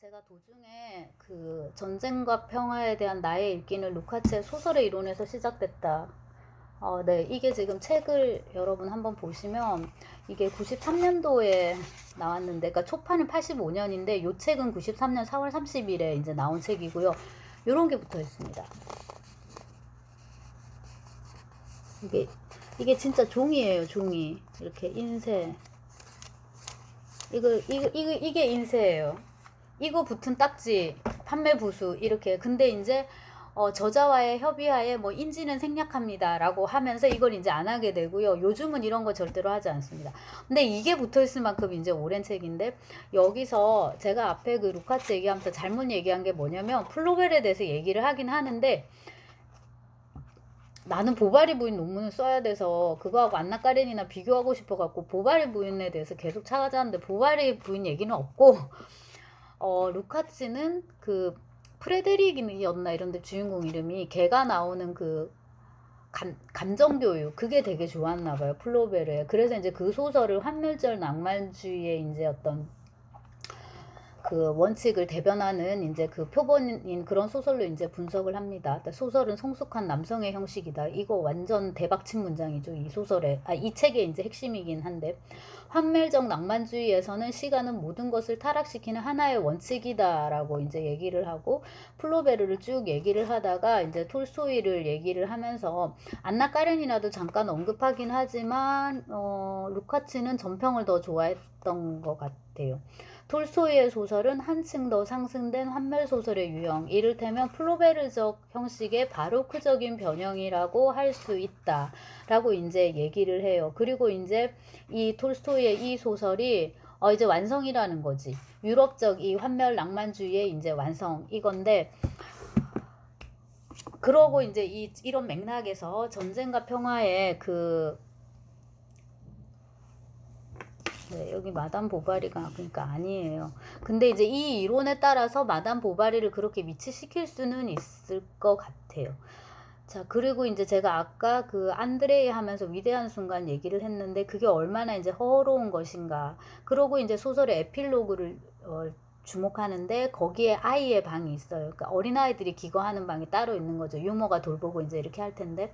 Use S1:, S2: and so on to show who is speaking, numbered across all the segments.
S1: 제가 도중에 그 전쟁과 평화에 대한 나의 읽기는 루카츠의 소설의 이론에서 시작됐다. 네, 이게 지금 책을 여러분 한번 보시면 이게 93년도에 나왔는데, 그러니까 초판은 85년인데 요 책은 93년 4월 30일에 이제 나온 책이고요. 요런 게 붙어 있습니다. 이게 진짜 종이에요, 종이. 이렇게 인쇄. 이게 인쇄예요. 이거 붙은 딱지, 판매 부수, 이렇게. 근데 이제, 저자와의 협의하에 뭐 인지는 생략합니다 라고 하면서 이걸 이제 안 하게 되고요. 요즘은 이런 거 절대로 하지 않습니다. 근데 이게 붙어 있을 만큼 이제 오랜 책인데, 여기서 제가 앞에 그 루카츠 얘기하면서 잘못 얘기한 게 뭐냐면, 플로벨에 대해서 얘기를 하긴 하는데, 나는 보바리 부인 논문을 써야 돼서 그거하고 안나 까렌이나 비교하고 싶어갖고 보바리 부인에 대해서 계속 찾아봤는데 보바리 부인 얘기는 없고, 루카츠는 그 프레데릭이었나 이런데 주인공 이름이 걔가 나오는 그 감정교육 그게 되게 좋았나 봐요, 플로베르에. 그래서 이제 그 소설을 환멸절 낭만주의의 이제 어떤 그 원칙을 대변하는 이제 그 표본인 그런 소설로 이제 분석을 합니다. 소설은 성숙한 남성의 형식이다. 이거 완전 대박친 문장이죠. 이 소설의, 이 책의 이제 핵심이긴 한데, 환멸적 낭만주의에서는 시간은 모든 것을 타락시키는 하나의 원칙이다라고 이제 얘기를 하고, 플로베르를 쭉 얘기를 하다가 이제 톨스토이를 얘기를 하면서 안나 까렌이라도 잠깐 언급하긴 하지만, 루카츠는 전평을 더 좋아했던 것 같아요. 톨스토이의 소설은 한층 더 상승된 환멸소설의 유형, 이를테면 플로베르적 형식의 바로크적인 변형이라고 할 수 있다 라고 이제 얘기를 해요. 그리고 이제 이 톨스토이의 이 소설이 이제 완성이라는 거지. 유럽적 이 환멸 낭만주의의 이제 완성 이건데, 그러고 이제 이런 맥락에서 전쟁과 평화의 네, 여기 마담 보바리가 그러니까 아니에요. 근데 이제 이 이론에 따라서 마담 보바리를 그렇게 위치시킬 수는 있을 것 같아요. 자, 그리고 이제 제가 아까 그 안드레이 하면서 위대한 순간 얘기를 했는데 그게 얼마나 이제 허로운 것인가. 그러고 이제 소설의 에필로그를 주목하는데 거기에 아이의 방이 있어요. 그러니까 어린아이들이 기거하는 방이 따로 있는 거죠. 유머가 돌보고 이제 이렇게 할 텐데,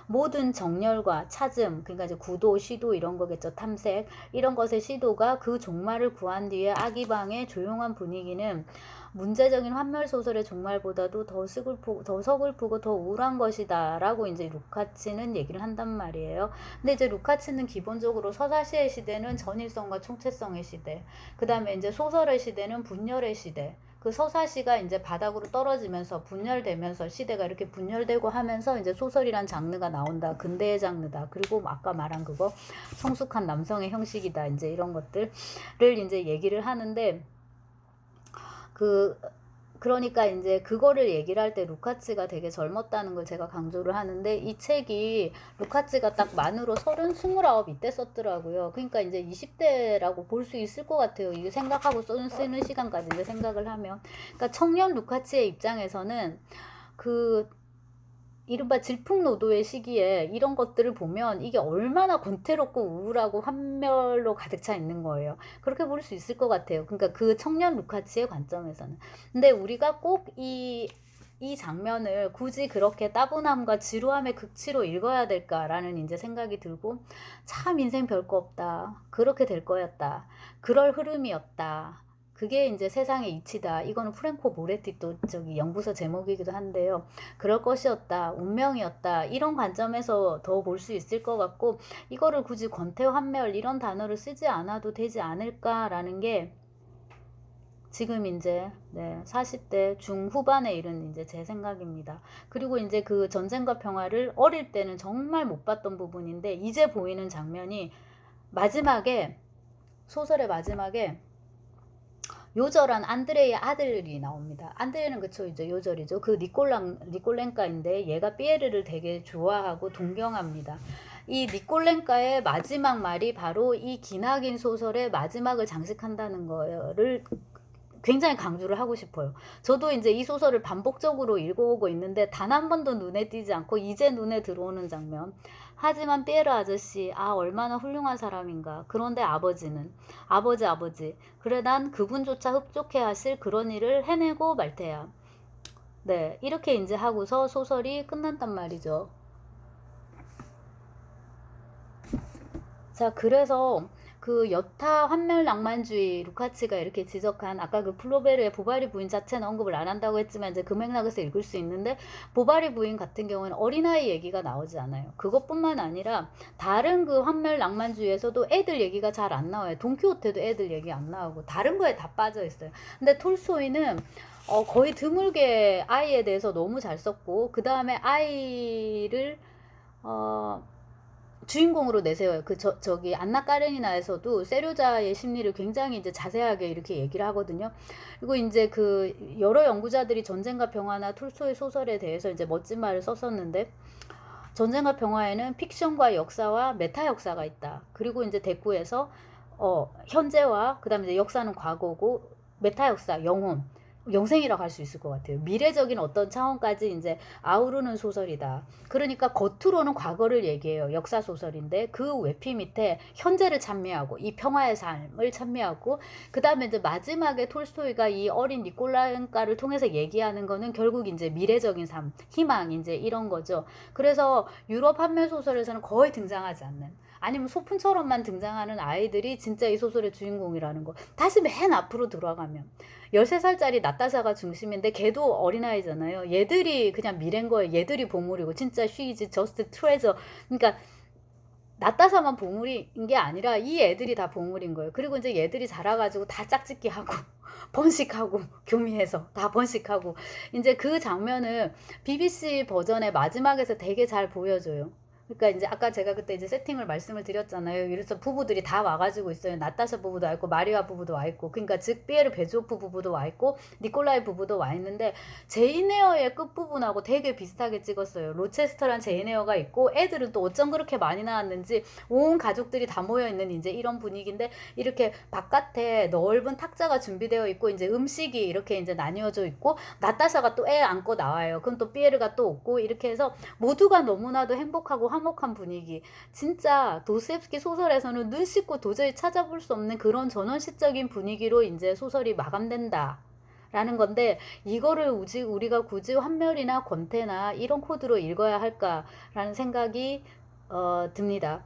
S1: 모든 정열과 찾음, 그러니까 이제 구도, 시도 이런 거겠죠. 탐색 이런 것의 시도가 그 종말을 구한 뒤에 아기 방의 조용한 분위기는 문제적인 환멸 소설의 종말보다도 더 서글프고 더 우울한 것이다 라고 이제 루카츠는 얘기를 한단 말이에요. 근데 이제 루카츠는 기본적으로 서사시의 시대는 전일성과 총체성의 시대, 그 다음에 이제 소설의 시대는 분열의 시대, 그 서사시가 이제 바닥으로 떨어지면서 분열되면서 시대가 이렇게 분열되고 하면서 이제 소설이란 장르가 나온다. 근대의 장르다. 그리고 아까 말한 그거 성숙한 남성의 형식이다. 이제 이런 것들을 이제 얘기를 하는데, 그러니까 이제 그거를 얘기를 할 때 루카츠가 되게 젊었다는 걸 제가 강조를 하는데, 이 책이 루카츠가 딱 만으로 30, 29 이때 썼더라고요. 그러니까 이제 20대라고 볼 수 있을 것 같아요. 이게 생각하고 쓰는 시간까지 이제 생각을 하면. 그러니까 청년 루카츠의 입장에서는 그 이른바 질풍노도의 시기에 이런 것들을 보면 이게 얼마나 권태롭고 우울하고 환멸로 가득 차 있는 거예요. 그렇게 볼 수 있을 것 같아요. 그러니까 그 청년 루카치의 관점에서는. 근데 우리가 꼭 이 장면을 굳이 그렇게 따분함과 지루함의 극치로 읽어야 될까라는 이제 생각이 들고, 참 인생 별거 없다. 그렇게 될 거였다. 그럴 흐름이었다. 그게 이제 세상의 이치다. 이거는 프랭코 모레티 또 저기 연구서 제목이기도 한데요. 그럴 것이었다. 운명이었다. 이런 관점에서 더 볼 수 있을 것 같고, 이거를 굳이 권태환멸 이런 단어를 쓰지 않아도 되지 않을까라는 게 지금 이제 40대 중후반에 이른 이제 제 생각입니다. 그리고 이제 그 전쟁과 평화를 어릴 때는 정말 못 봤던 부분인데 이제 보이는 장면이 마지막에, 소설의 마지막에 요절한 안드레의 아들이 나옵니다. 안드레는 그쵸, 이제 요절이죠. 그 니콜렌카인데 얘가 피에르를 되게 좋아하고 동경합니다. 이 니콜렌카의 마지막 말이 바로 이 기나긴 소설의 마지막을 장식한다는 거를 굉장히 강조를 하고 싶어요. 저도 이제 이 소설을 반복적으로 읽어오고 있는데 단 한 번도 눈에 띄지 않고 이제 눈에 들어오는 장면. 하지만 피에르 아저씨, 아, 얼마나 훌륭한 사람인가. 그런데 아버지는, 아버지. 그래, 난 그분조차 흡족해 하실 그런 일을 해내고 말 테야. 네, 이렇게 이제 하고서 소설이 끝난단 말이죠. 자, 그래서 그 여타 환멸 낭만주의 루카치가 이렇게 지적한 아까 그 플로베르의 보바리 부인 자체는 언급을 안 한다고 했지만 이제 그 맥락에서 읽을 수 있는데 보바리 부인 같은 경우는 어린아이 얘기가 나오지 않아요. 그것뿐만 아니라 다른 그 환멸 낭만주의에서도 애들 얘기가 잘 안 나와요. 돈키호테도 애들 얘기 안 나오고 다른 거에 다 빠져 있어요. 근데 톨스토이는 거의 드물게 아이에 대해서 너무 잘 썼고 그 다음에 아이를 어, 주인공으로 내세워요. 저기 안나 까레니나에서도 세료자의 심리를 굉장히 이제 자세하게 이렇게 얘기를 하거든요. 그리고 이제 그 여러 연구자들이 전쟁과 평화나 톨스토이 소설에 대해서 이제 멋진 말을 썼었는데 전쟁과 평화에는 픽션과 역사와 메타 역사가 있다. 그리고 이제 대꾸에서 현재와 그다음에 이제 역사는 과거고 메타 역사 영혼 영생이라고 할 수 있을 것 같아요. 미래적인 어떤 차원까지 이제 아우르는 소설이다. 그러니까 겉으로는 과거를 얘기해요. 역사 소설인데 그 외피 밑에 현재를 찬미하고 이 평화의 삶을 찬미하고 그 다음에 이제 마지막에 톨스토이가 이 어린 니콜라엔카를 통해서 얘기하는 거는 결국 이제 미래적인 삶, 희망 이제 이런 거죠. 그래서 유럽 한면 소설에서는 거의 등장하지 않는 아니면 소품처럼만 등장하는 아이들이 진짜 이 소설의 주인공이라는 거. 다시 맨 앞으로 들어가면 13살짜리 나타샤가 중심인데 걔도 어린아이잖아요. 얘들이 그냥 미래인 거예요. 얘들이 보물이고 진짜 she is just treasure. 그러니까 나타샤만 보물인 게 아니라 이 애들이 다 보물인 거예요. 그리고 이제 얘들이 자라가지고 다 짝짓기 하고 번식하고 교미해서 다 번식하고 이제 그 장면을 BBC 버전의 마지막에서 되게 잘 보여줘요. 그러니까 이제 아까 제가 그때 이제 세팅을 말씀을 드렸잖아요. 이래서 부부들이 다 와가지고 있어요. 나타샤 부부도 와 있고 마리아 부부도 와 있고, 그러니까 즉 피에르 베조프 부부도 와 있고 니콜라이 부부도 와 있는데 제인 에어의 끝 부분하고 되게 비슷하게 찍었어요. 로체스터란 제인 에어가 있고 애들은 또 어쩜 그렇게 많이 나왔는지 온 가족들이 다 모여 있는 이제 이런 분위기인데 이렇게 바깥에 넓은 탁자가 준비되어 있고 이제 음식이 이렇게 이제 나뉘어져 있고 나타샤가 또 애 안고 나와요. 그럼 또 피에르가 또 웃고 이렇게 해서 모두가 너무나도 행복하고 화목한 분위기. 진짜 도스옙스키 소설에서는 눈 씻고 도저히 찾아볼 수 없는 그런 전원시적인 분위기로 이제 소설이 마감된다. 라는 건데 이거를 우리가 굳이 환멸이나 권태나 이런 코드로 읽어야 할까라는 생각이 듭니다.